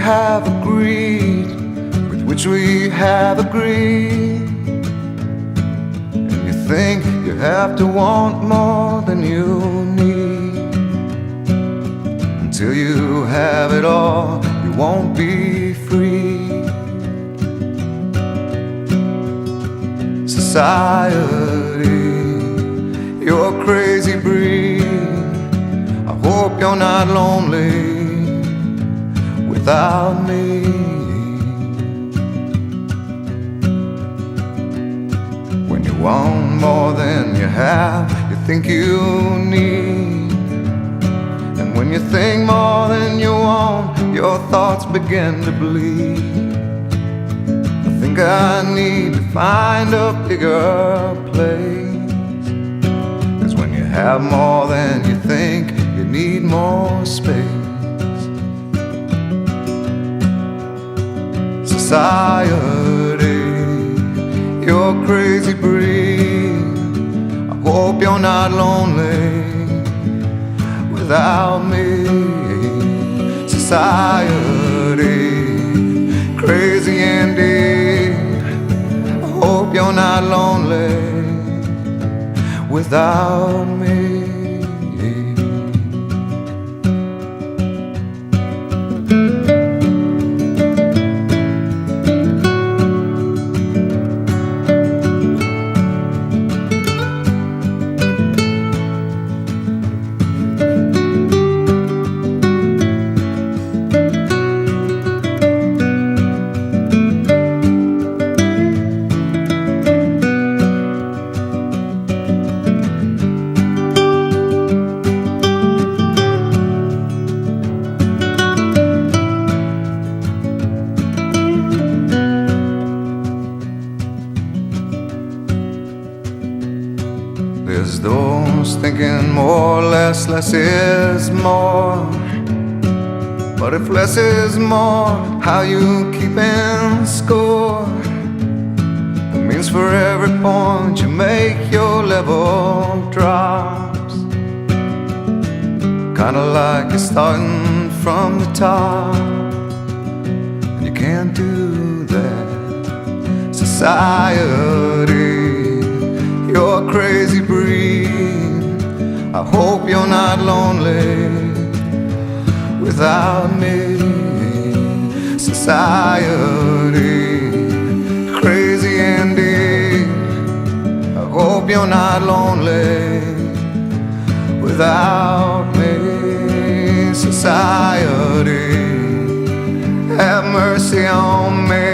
have agreed, with which we have agreed. And you think you have to want more than you need. Until you have it all, you won't be free. Society, you're a crazy breed. I hope you're not lonely without me. When you want more than you have, you think you need. And when you think more than you want, your thoughts begin to bleed. I think I need to find a bigger place. 'Cause when you have more than you think, you need more space. Society, you're a crazy breed. I hope you're not lonely without me. Society, crazy indeed. I hope you're not lonely without me. There's those thinking more or less is more. But if less is more, how you keeping score? It means for every point you make, your level drops. Kinda like you're starting from the top, and you can't do that. Society, you're a crazy breed. I hope you're not lonely without me. Society, crazy indeed. I hope you're not lonely without me. Society, have mercy on me.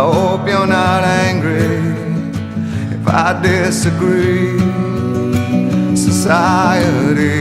I hope you're not angry if I disagree. Society,